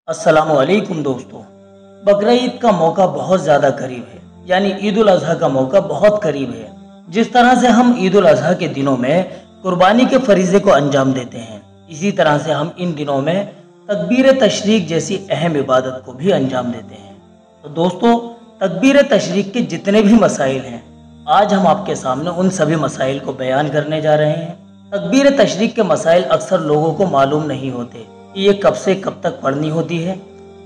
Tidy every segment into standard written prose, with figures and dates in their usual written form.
अस्सलामुअलैकुम दोस्तों। बकरीद का मौका बहुत ज़्यादा करीब है, यानी ईद उल अज़हा का मौका बहुत करीब है। जिस तरह से हम ईद उल अज़हा के दिनों में कुर्बानी के फरीज़े को अंजाम देते हैं, इसी तरह से हम इन दिनों में तकबीर तशरीक जैसी अहम इबादत को भी अंजाम देते हैं। तो दोस्तों, तकबीर तशरीक के जितने भी मसाइल हैं, आज हम आपके सामने उन सभी मसाइल को बयान करने जा रहे हैं। तकबीर तशरीक के मसाइल अक्सर लोगों को मालूम नहीं होते कि ये कब से कब तक पढ़नी होती है,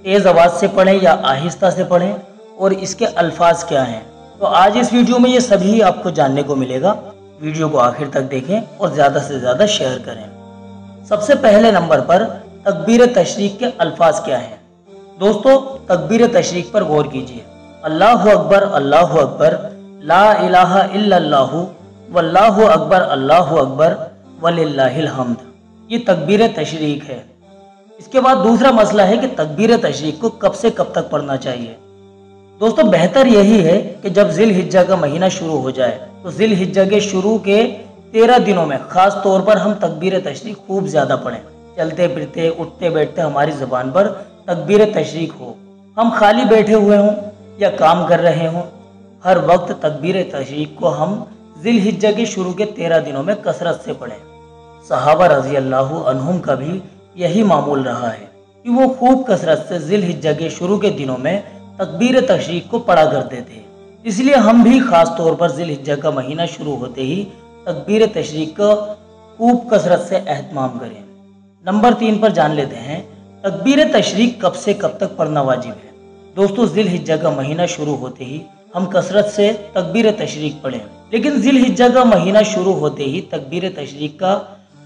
तेज़ आवाज़ से पढ़ें या आहिस्ता से पढ़ें, और इसके अल्फाज क्या हैं। तो आज इस वीडियो में ये सभी आपको जानने को मिलेगा। वीडियो को आखिर तक देखें और ज़्यादा से ज़्यादा शेयर करें। सबसे पहले नंबर पर तकबीर तशरीक के अल्फाज क्या हैं। दोस्तों, तकबीर तशरीक पर गौर कीजिए। अल्लाहु अकबर, ला इलाहा इल्लल्लाहु, वल्लाहु अकबर वलिल्लाहिल हम्द। ये तकबीर तशरीक है। इसके बाद दूसरा मसला है कि तकबीर तशरीक को कब से कब तक पढ़ना चाहिए। दोस्तों, बेहतर यही है कि जब जिल हिज्जा का महीना शुरू हो जाए तो जिल हिज्जा के शुरू के 13 दिनों में खास तौर पर हम तकबीर तशरीक खूब ज़्यादा पढ़ें। चलते फिरते, उठते बैठते हमारी ज़बान पर तकबीर तशरीक हो। हम खाली बैठे हुए हों या काम कर रहे हों, हर वक्त तकबीर तशरीक को हम जिल हिज्जा के शुरू के 13 दिनों में कसरत से पढ़ें। सहाबा रज़ी अल्लाहु अन्हुम का भी यही मामूल रहा है कि वो खूब कसरत से जिल हिज्जा के शुरू के दिनों में तकबीर तशरीक को पढ़ा करते थे। इसलिए हम भी खास तौर पर जिल हिज्जा का महीना शुरू होते ही तकबीर तशरीक का खूब कसरत से एहतमाम करें। नंबर 3 पर जान लेते हैं तकबीर तशरीक कब से कब तक पढ़ना वाजिब है। दोस्तों, जिल हिज्जा का महीना शुरू होते ही हम कसरत से तकबीर तशरीक पढ़ें, लेकिन जिल हिज्जा का महीना शुरू होते ही तकबीर तशरीक का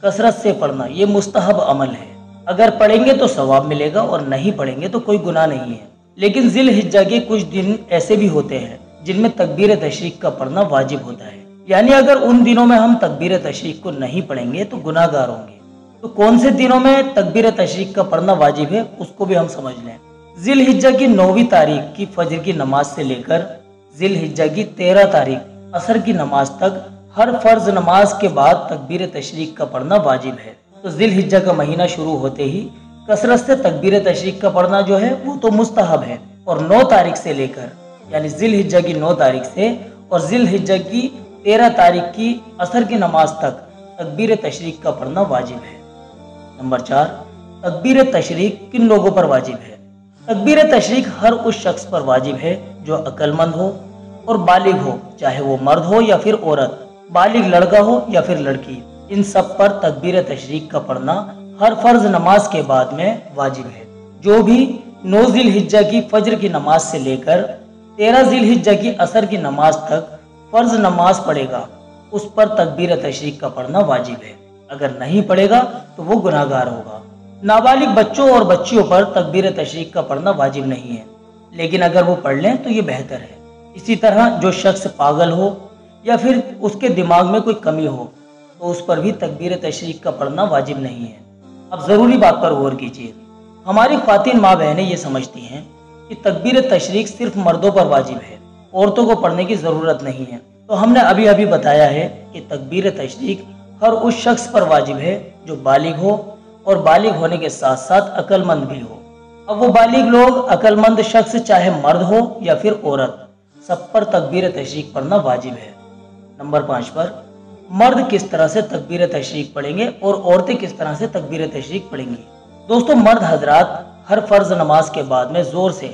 कसरत से पढ़ना ये मुस्तहब अमल है। अगर पढ़ेंगे तो सवाब मिलेगा और नहीं पढ़ेंगे तो कोई गुनाह नहीं है। लेकिन जिल हिज्जा के कुछ दिन ऐसे भी होते हैं जिनमें तकबीर तशरीक का पढ़ना वाजिब होता है, यानी अगर उन दिनों में हम तकबीर तशरीक को नहीं पढ़ेंगे तो गुनाहगार होंगे। तो कौन से दिनों में तकबीर तशरीक का पढ़ना वाजिब है उसको भी हम समझ लें। जिल हिज्जा की 9वीं तारीख की फजर की नमाज से लेकर जिल हिज्जा की 13 तारीख असर की नमाज तक हर फर्ज नमाज के बाद तकबीर तशरीक का पढ़ना वाजिब है। तो जिल हिज्जा का महीना शुरू होते ही कसरत से तकबीर तशरीक का पढ़ना जो है वो तो मुस्तहब है, और 9 तारीख से लेकर यानी जिल हिज्जा की 9 तारीख से और जिल हिज्जा की 13 तारीख की असर की नमाज तक तकबीर तशरीक का पढ़ना वाजिब है। नंबर 4, तकबीर तशरीक किन लोगों पर वाजिब है। तकबीर तशरीक हर उस शख्स पर वाजिब है जो अक्लमंद हो और बालिग हो, चाहे वो मर्द हो या फिर औरत, बालिग लड़का हो या फिर लड़की। इन सब पर तकबीर तशरीक का पढ़ना हर फर्ज नमाज के बाद में वाजिब है। जो भी 9 जिल हिज्जा की फजर की नमाज से लेकर 13 जिल हिज्जा की असर की नमाज तक फर्ज नमाज पढ़ेगा, उस पर तकबीर तशरीक का पढ़ना वाजिब है। अगर नहीं पढ़ेगा तो वो गुनाहगार होगा। नाबालिग बच्चों और बच्चियों पर तकबीर तशरीक का पढ़ना वाजिब नहीं है, लेकिन अगर वो पढ़ लें तो ये बेहतर है। इसी तरह जो शख्स पागल हो या फिर उसके दिमाग में कोई कमी हो तो उस पर भी तकबीर तशरीक का पढ़ना वाजिब नहीं है। अब ज़रूरी बात पर गौर कीजिए। हमारी ख्वातीन माँ बहनें ये समझती हैं कि तकबीर तशरीक सिर्फ मर्दों पर वाजिब है, औरतों को पढ़ने की ज़रूरत नहीं है। तो हमने अभी अभी बताया है कि तकबीर तशरीक हर उस शख्स पर वाजिब है जो बालिग हो और बालिग होने के साथ साथ अक्लमंद भी हो। अब वो बालिग लोग, अक्लमंद शख्स चाहे मर्द हो या फिर औरत, सब पर तकबीर तशरीक पढ़ना वाजिब है। नंबर 5 पर मर्द किस तरह से तकबीर तशरीक पढ़ेंगे और औरतें किस तरह से तकबीर तशरीक पढ़ेंगी। दोस्तों, मर्द हजरात हर फर्ज नमाज के बाद में जोर से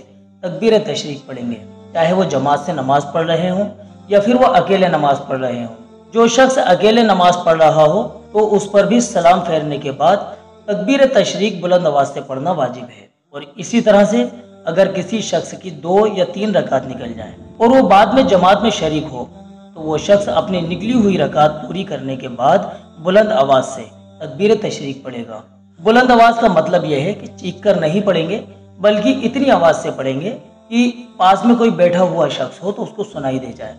तकबीर तशरीक पढ़ेंगे, चाहे वो जमात से नमाज पढ़ रहे हों या फिर वो अकेले नमाज पढ़ रहे हों। जो शख्स अकेले नमाज पढ़ रहा हो तो उस पर भी सलाम फेरने के बाद तकबीर तशरीक बुलंद आवाज से पढ़ना वाजिब है। और इसी तरह से अगर किसी शख्स की 2 या 3 रकात निकल जाए और वो बाद में जमात में शरीक हो तो वो शख्स अपनी निकली हुई रकात पूरी करने के बाद बुलंद आवाज से तकबीर तशरीक पढ़ेगा। बुलंद आवाज का मतलब यह है कि चीख कर नहीं पढ़ेंगे, बल्कि इतनी आवाज से पढ़ेंगे कि पास में कोई बैठा हुआ शख्स हो तो उसको सुनाई दे जाए।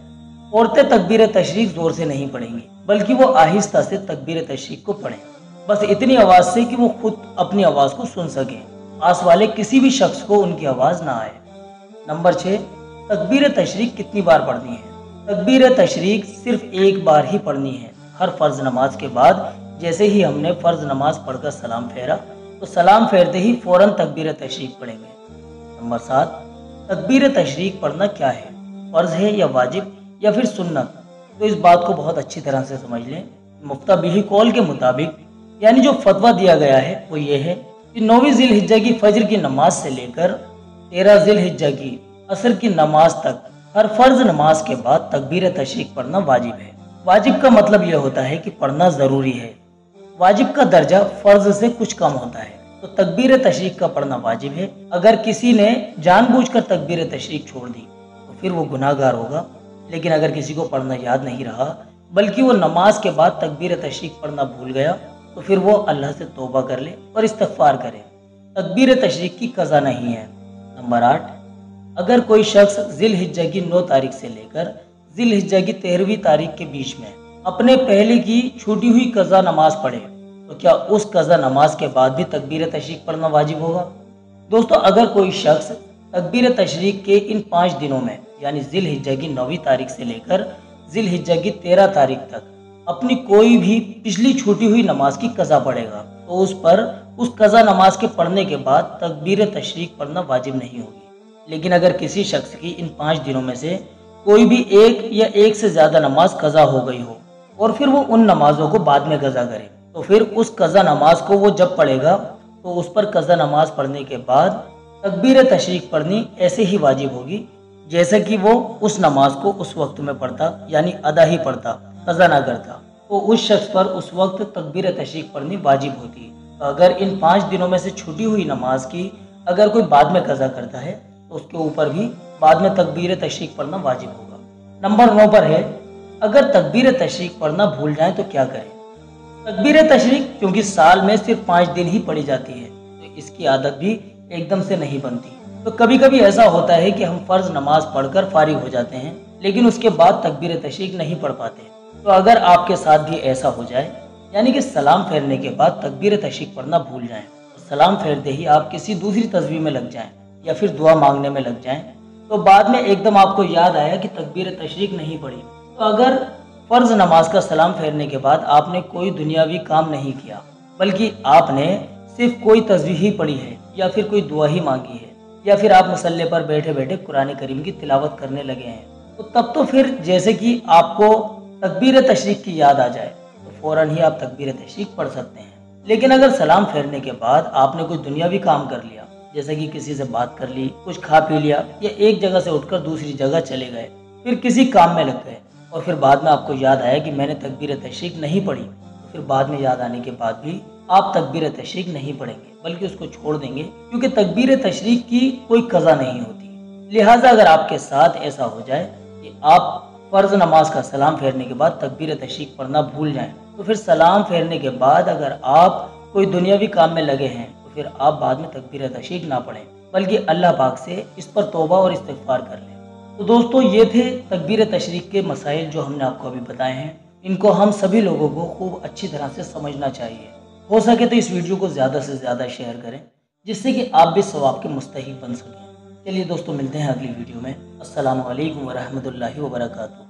औरतें तकबीर तशरीक जोर से नहीं पढ़ेंगी, बल्कि वो आहिस्ता से तकबीर तशरीक को पढ़ें, बस इतनी आवाज से कि वो खुद अपनी आवाज को सुन सकें, पास वाले किसी भी शख्स को उनकी आवाज ना आए। नंबर 6, तकबीर तशरीक कितनी बार पढ़नी है। तकबीर तशरीक सिर्फ एक बार ही पढ़नी है, हर फर्ज नमाज के बाद। जैसे ही हमने फर्ज नमाज पढ़कर सलाम फेरा, तो सलाम फेरते ही फौरन तकबीर तशरीक पढ़ेंगे। नंबर 7, तकबीर तशरीक पढ़ना क्या है, फ़र्ज़ है या वाजिब या फिर सुन्नत? तो इस बात को बहुत अच्छी तरह से समझ लें। मुफ्ता बिही कौल के मुताबिक यानी जो फतवा दिया गया है वो ये है कि 9वीं ज़िल-हिज्जा की फजर की नमाज से लेकर 13 ज़िल-हिज्जा की असर की नमाज तक हर फर्ज नमाज के बाद तकबीर तशरीक पढ़ना वाजिब है। वाजिब का मतलब यह होता है कि पढ़ना ज़रूरी है। वाजिब का दर्जा फर्ज से कुछ कम होता है, तो तकबीर तशरीक का पढ़ना वाजिब है। अगर किसी ने जानबूझकर तकबीर तशरीक छोड़ दी तो फिर वो गुनाहगार होगा। लेकिन अगर किसी को पढ़ना याद नहीं रहा बल्कि वो नमाज के बाद तकबीर तशरीक पढ़ना भूल गया तो फिर वो अल्लाह से तौबा कर ले और इस्तगफार करे। तकबीर तशरीक की कज़ा नहीं है। नंबर 8, अगर कोई शख्स ज़िल-हिज्जा की 9 तारीख से लेकर ज़िल-हिज्जा की 13वीं तारीख के बीच में अपने पहले की छूटी हुई कज़ा नमाज पढ़े तो क्या उस कज़ा नमाज के बाद भी तकबीर तशरीक पढ़ना वाजिब होगा? दोस्तों, अगर कोई शख्स तकबीर तशरीक के इन 5 दिनों में यानी ज़िल-हिज्जा की 9वीं तारीख से लेकर ज़िल-हिज्जा की 13 तारीख तक अपनी कोई भी पिछली छूटी हुई नमाज की कज़ा पढ़ेगा तो उस पर उस कज़ा नमाज के पढ़ने के बाद तकबीर तशरीक पढ़ना वाजिब नहीं होगी। लेकिन अगर किसी शख्स की इन 5 दिनों में से कोई भी एक या एक से ज़्यादा नमाज कज़ा हो गई हो और फिर वो उन नमाजों को बाद में कज़ा करे तो फिर उस कज़ा नमाज को वो जब पढ़ेगा तो उस पर कज़ा नमाज पढ़ने के बाद तकबीर तशरीक पढ़नी ऐसे ही वाजिब होगी जैसे कि वो उस नमाज को उस वक्त में पढ़ता यानी अदा ही पढ़ता, कज़ा ना करता। तो उस शख्स पर उस वक्त तकबीर तशरीक पढ़नी वाजिब होती है। तो अगर इन 5 दिनों में से छूटी हुई नमाज की अगर कोई बाद में कज़ा करता है तो उसके ऊपर भी बाद में तकबीर तशरीक पढ़ना वाजिब होगा। नंबर 9 पर है, अगर तकबीर तशरीक पढ़ना भूल जाए तो क्या करें? तकबीर तशरीक क्योंकि साल में सिर्फ 5 दिन ही पढ़ी जाती है तो इसकी आदत भी एकदम से नहीं बनती। तो कभी कभी ऐसा होता है कि हम फर्ज नमाज पढ़कर फारिग हो जाते हैं लेकिन उसके बाद तकबीर तशरीक नहीं पढ़ पाते। तो अगर आपके साथ भी ऐसा हो जाए यानी कि सलाम फेरने के बाद तकबीर तशरीक पढ़ना भूल जाएं, तो सलाम फेरते ही आप किसी दूसरी तस्बीह में लग जाएं या फिर दुआ मांगने में लग जाएं तो बाद में एकदम आपको याद आया कि तकबीर तशरीक नहीं पढ़ी। तो अगर फर्ज नमाज का सलाम फेरने के बाद आपने कोई दुनियावी काम नहीं किया बल्कि आपने सिर्फ कोई तस्बीह ही पढ़ी है या फिर कोई दुआ ही मांगी है या फिर आप मुसल्ले पर बैठे बैठे कुरान करीम की तिलावत करने लगे हैं तो तब तो फिर जैसे कि आपको तकबीर तशरीक की याद आ जाए तो फौरन ही आप तकबीर तशरीक पढ़ सकते हैं। लेकिन अगर सलाम फेरने के बाद आपने कोई दुनियावी काम कर लिया जैसे कि किसी से बात कर ली, कुछ खा पी लिया या एक जगह से उठकर दूसरी जगह चले गए, फिर किसी काम में लग गए और फिर बाद में आपको याद आया कि मैंने तकबीर तशरीक नहीं पढ़ी, तो फिर बाद में याद आने के बाद भी आप तकबीर तशरीक नहीं पढ़ेंगे बल्कि उसको छोड़ देंगे क्योंकि तकबीर तशरीक की कोई कज़ा नहीं होती। लिहाजा अगर आपके साथ ऐसा हो जाए कि आप फर्ज नमाज का सलाम फेरने के बाद तकबीर तशरीक पढ़ना भूल जाएं तो फिर सलाम फेरने के बाद अगर आप कोई दुनियावी काम में लगे हैं तो फिर आप बाद में तकबीर तशरीक ना पढ़ें बल्कि अल्लाह पाक से इस पर तौबा और इस्तिग़फ़ार कर लें। तो दोस्तों, ये थे तकबीर तशरीक के मसाइल जो हमने आपको अभी बताए हैं। इनको हम सभी लोगों को खूब अच्छी तरह से समझना चाहिए। हो सके तो इस वीडियो को ज़्यादा से ज़्यादा शेयर करें जिससे कि आप भी सवाब के मुस्तहिक बन सकें। चलिए दोस्तों, मिलते हैं अगली वीडियो में। अस्सलामु अलैकुम व रहमतुल्लाहि व बरकातुहू।